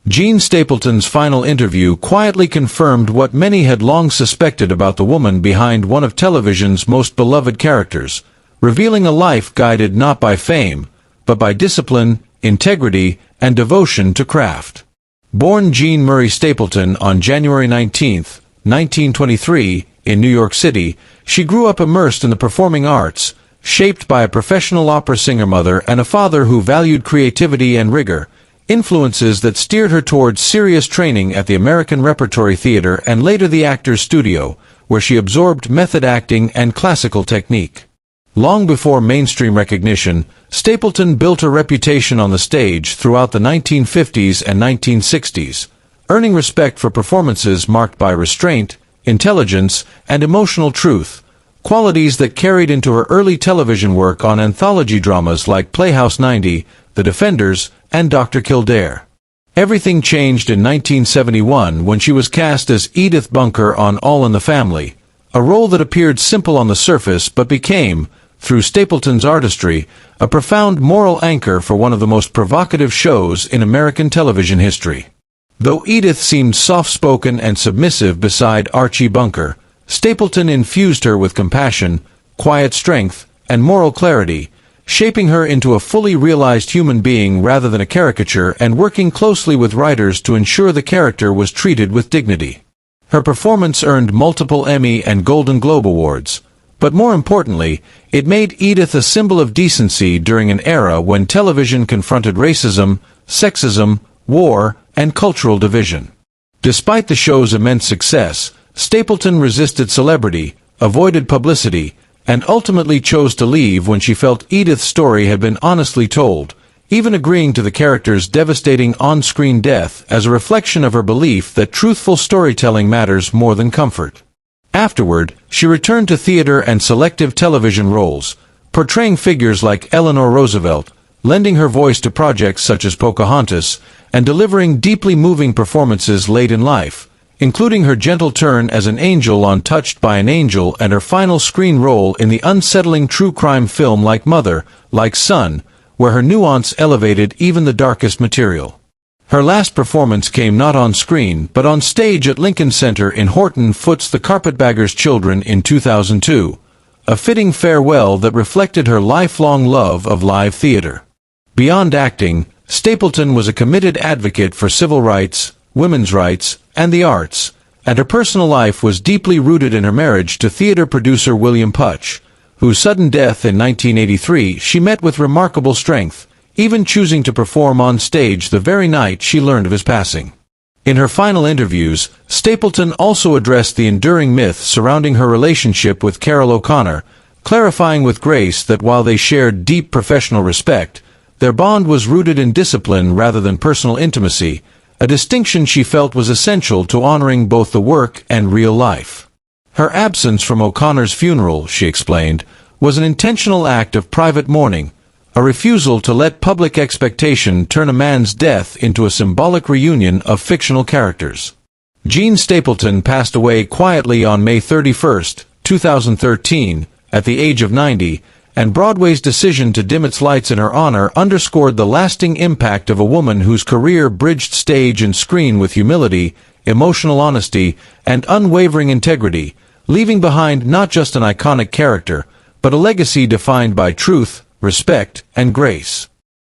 Jean Stapleton's final interview quietly confirmed what many had long suspected about the woman behind one of television's most beloved characters, revealing a life guided not by fame, but by discipline, integrity, and devotion to craft. Born Jean Murray Stapleton on January 19, 1923, in New York City, she grew up immersed in the performing arts, shaped by a professional opera singer mother and a father who valued creativity and rigor, influences that steered her towards serious training at the American Repertory Theater and later the Actors Studio, where she absorbed method acting and classical technique. Long before mainstream recognition, Stapleton built a reputation on the stage throughout the 1950s and 1960s, earning respect for performances marked by restraint, intelligence, and emotional truth, qualities that carried into her early television work on anthology dramas like Playhouse 90, The Defenders, and Dr. Kildare. Everything changed in 1971 when she was cast as Edith Bunker on All in the Family, a role that appeared simple on the surface but became, through Stapleton's artistry, a profound moral anchor for one of the most provocative shows in American television history. Though Edith seemed soft-spoken and submissive beside Archie Bunker, Stapleton infused her with compassion, quiet strength, and moral clarity, shaping her into a fully realized human being rather than a caricature and working closely with writers to ensure the character was treated with dignity. Her performance earned multiple Emmy and Golden Globe Awards, but more importantly, it made Edith a symbol of decency during an era when television confronted racism, sexism, war, and cultural division. Despite the show's immense success, Stapleton resisted celebrity, avoided publicity, and ultimately chose to leave when she felt Edith's story had been honestly told, even agreeing to the character's devastating on-screen death as a reflection of her belief that truthful storytelling matters more than comfort. Afterward, she returned to theater and selective television roles, portraying figures like Eleanor Roosevelt, lending her voice to projects such as Pocahontas, and delivering deeply moving performances late in life, including her gentle turn as an angel on Touched by an Angel and her final screen role in the unsettling true crime film Like Mother, Like Son, where her nuance elevated even the darkest material. Her last performance came not on screen but on stage at Lincoln Center in Horton Foote's The Carpetbaggers' Children in 2002, a fitting farewell that reflected her lifelong love of live theater. Beyond acting, Stapleton was a committed advocate for civil rights, women's rights, and the arts, and her personal life was deeply rooted in her marriage to theater producer William Putch, whose sudden death in 1983 she met with remarkable strength, even choosing to perform on stage the very night she learned of his passing. In her final interviews, Stapleton also addressed the enduring myth surrounding her relationship with Carroll O'Connor, clarifying with grace that while they shared deep professional respect, their bond was rooted in discipline rather than personal intimacy, a distinction she felt was essential to honoring both the work and real life. Her absence from O'Connor's funeral, she explained, was an intentional act of private mourning, a refusal to let public expectation turn a man's death into a symbolic reunion of fictional characters. Jean Stapleton passed away quietly on May 31, 2013, at the age of 90, and Broadway's decision to dim its lights in her honor underscored the lasting impact of a woman whose career bridged stage and screen with humility, emotional honesty, and unwavering integrity, leaving behind not just an iconic character, but a legacy defined by truth, respect, and grace.